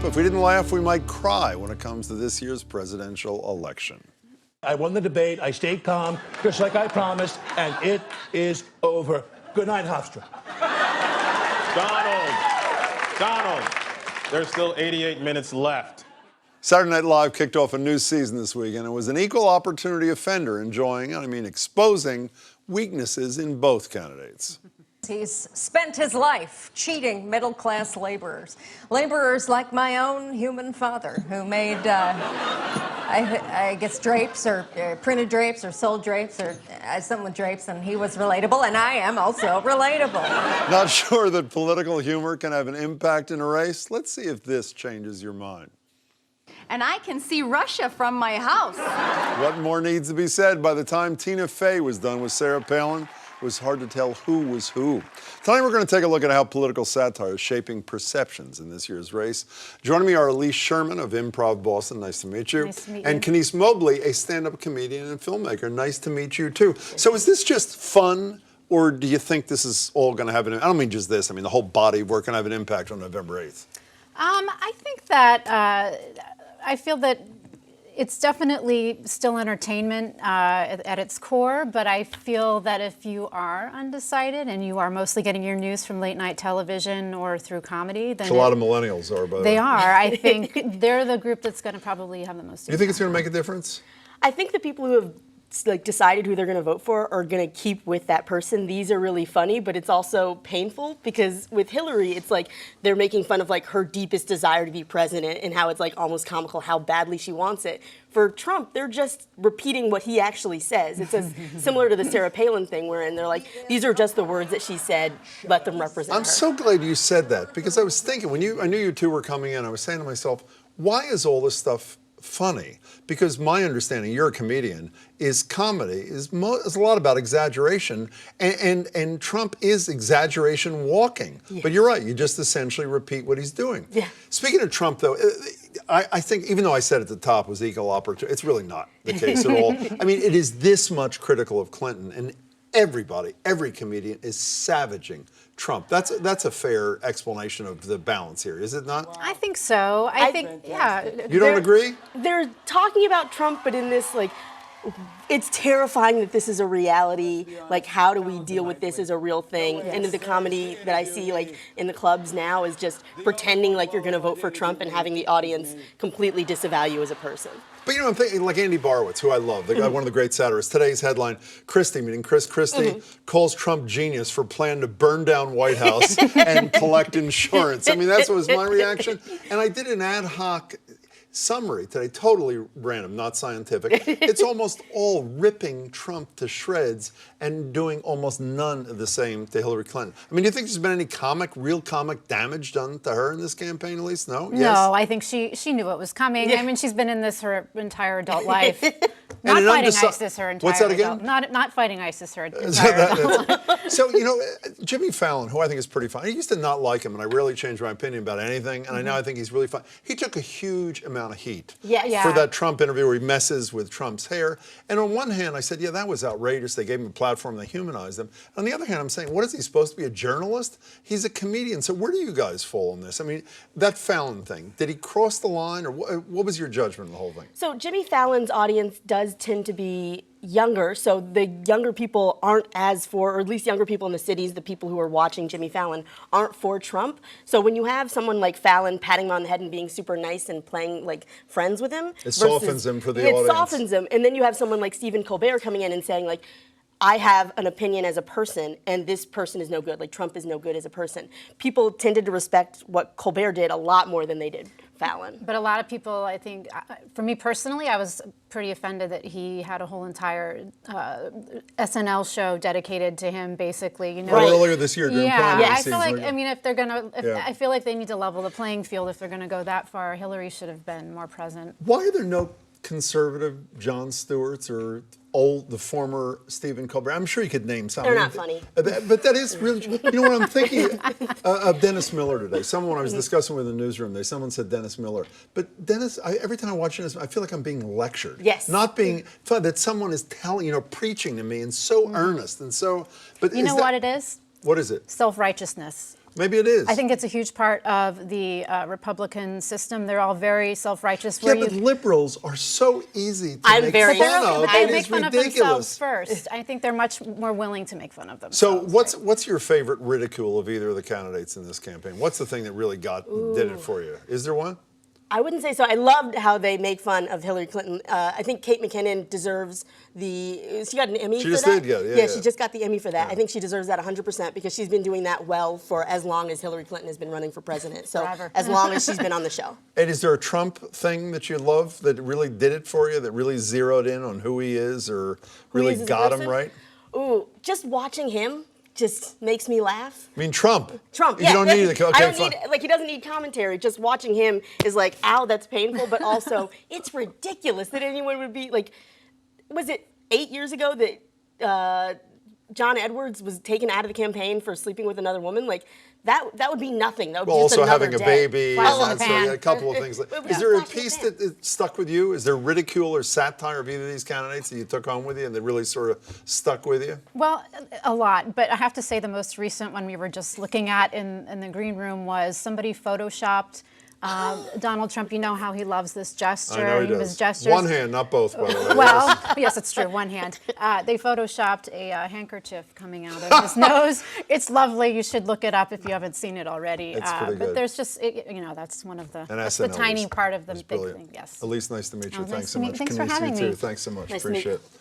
If we didn't laugh, we might cry when it comes to this year's presidential election. I won the debate. I stayed calm, just like I promised, and it is over. Good night, Hofstra. Donald, there's still 88 minutes left. Saturday Night Live kicked off a new season this week, and it was an equal opportunity offender exposing weaknesses in both candidates. He's spent his life cheating middle-class laborers. Laborers like my own human father, who made, I guess, drapes or printed drapes or sold drapes or something with drapes, and he was relatable, and I am also relatable. Not sure that political humor can have an impact in a race? Let's see if this changes your mind. And I can see Russia from my house. What more needs to be said? By the time Tina Fey was done with Sarah Palin, it was hard to tell who was who. Tonight we're going to take a look at how political satire is shaping perceptions in this year's race. Joining me are Elise Sherman of Improv Boston. Nice to meet you. Nice to meet you. And Kenise Mobley, a stand-up comedian and filmmaker. Nice to meet you, too. So is this just fun, or do you think this is all going to have I don't mean just this, I mean the whole body of work can have an impact on November 8th? I think that I feel that it's definitely still entertainment at its core, but I feel that if you are undecided and you are mostly getting your news from late night television or through comedy, then Which a lot of millennials are, by the way. They are. I think they're the group that's going to probably have the most. You think it's going to make a difference? I think the people who have decided who they're going to vote for are going to keep with that person. These are really funny, but it's also painful because with Hillary, it's like they're making fun of her deepest desire to be president and how it's almost comical how badly she wants it. For Trump, they're just repeating what he actually says. It's similar to the Sarah Palin thing wherein they're like, these are just the words that she said, let them represent her. I'm so glad you said that, because I was thinking, I knew you two were coming in, I was saying to myself, why is all this stuff funny? Because my understanding, you're a comedian, is comedy is a lot about exaggeration, and Trump is exaggeration walking. Yeah. But you're right, you just essentially repeat what he's doing. Yeah. Speaking of Trump, though, I think, even though I said at the top was equal opportunity, it's really not the case at all. I mean, it is this much critical of Clinton, and every comedian is savaging Trump. That's a fair explanation of the balance here, is it not? I think so. I think, yeah. You don't agree? They're talking about Trump, but in this, it's terrifying that this is a reality. How do we deal with this as a real thing? Yes. And the comedy that I see, in the clubs now is just pretending like you're going to vote for Trump and having the audience completely disavow you as a person. But I'm thinking like Andy Borowitz, who I love, the guy, one of the great satirists. Today's headline, Christie, meaning Chris Christie, calls Trump genius for planning to burn down White House and collect insurance. I mean, that was my reaction. And I did an ad hoc summary today, totally random, not scientific. It's almost all ripping Trump to shreds and doing almost none of the same to Hillary Clinton. I mean, do you think there's been any real comic damage done to her in this campaign, at least? No? No, yes? I think she knew what was coming. Yeah. I mean, she's been in this her entire adult life. Not fighting ISIS her entire What's that again? Not fighting ISIS her entire adult life. So, Jimmy Fallon, who I think is pretty fun, I used to not like him, and I rarely change my opinion about anything, and I think he's really fun. He took a huge amount of heat for that Trump interview where he messes with Trump's hair. And on one hand, I said, yeah, that was outrageous. They gave him a platform, they humanized him. On the other hand, I'm saying, what is he supposed to be, a journalist? He's a comedian. So where do you guys fall on this? I mean, that Fallon thing, did he cross the line, or what was your judgment of the whole thing? So Jimmy Fallon's audience does tend to be younger, so the younger people aren't or at least younger people in the cities, the people who are watching Jimmy Fallon, aren't for Trump. So when you have someone like Fallon patting him on the head and being super nice and playing friends with him, it softens him for the audience. It softens him, and then you have someone like Stephen Colbert coming in and saying I have an opinion as a person, and this person is no good. Trump is no good as a person. People tended to respect what Colbert did a lot more than they did Fallon. But a lot of people, I think, for me personally, I was pretty offended that he had a whole entire SNL show dedicated to him, basically. Earlier this year during primary I season. feel like, I mean, if they're gonna, I feel like they need to level the playing field if they're gonna go that far. Hillary should have been more present. Why are there no conservative Jon Stewarts or the former Stephen Colbert? I'm sure you could name some. They're not funny. But that is really, what I'm thinking of Dennis Miller today. Someone I was discussing with in the newsroom, someone said Dennis Miller. But Dennis, every time I watch Dennis, I feel like I'm being lectured. Yes. Not being, that someone is telling, preaching to me and so earnest and so, but you know what it is? What is it? Self-righteousness. Maybe it is. I think it's a huge part of the Republican system. They're all very self-righteous. Yeah, but liberals are so easy to I'm make very- fun But of. But they It make is fun of ridiculous. themselves first. I think they're much more willing to make fun of So themselves. what's your favorite ridicule of either of the candidates in this campaign? What's the thing that really did it for you? Is there one? I wouldn't say so. I loved how they make fun of Hillary Clinton. I think Kate McKinnon deserves she got an Emmy She for just that. did, yeah, she just got the Emmy for that. I think she deserves that 100% because she's been doing that well for as long as Hillary Clinton has been running for president. So Forever. as long as she's been on the show. And is there a Trump thing that you love that really did it for you, that really zeroed in on who he is or Who he really is as a got him person? right? Ooh, just watching him just makes me laugh. I mean, Trump. Trump, You yeah. don't need the I okay, don't fine. need, like, he doesn't need commentary. Just watching him is like, ow, that's painful, but also, it's ridiculous that anyone would be, like, was it 8 years ago that John Edwards was taken out of the campaign for sleeping with another woman? Like, that would be nothing. That would Well, be just also another having a day. baby, Flash and in the that, so, pan. yeah, a couple of things. Yeah, Is there a flash in the piece pan. that stuck with you? Is there ridicule or satire of either of these candidates that you took home with you and that really sort of stuck with you? Well, a lot, but I have to say the most recent one we were just looking at in the green room was somebody photoshopped Donald Trump. You know how he loves this gesture. I know he His does. gestures. One hand, not both, by the way. Well, yes, it's true. One hand. They photoshopped a handkerchief coming out of his nose. It's lovely. You should look it up if you haven't seen it already. It's pretty but good. there's just, that's one of the, And that's the SNL tiny was- part of the was big brilliant. thing. Yes. Elise, nice to meet you. Oh, nice Thanks to so meet- much. thanks for Denise, having you too. me. Thanks so much. Nice to meet Appreciate you. it.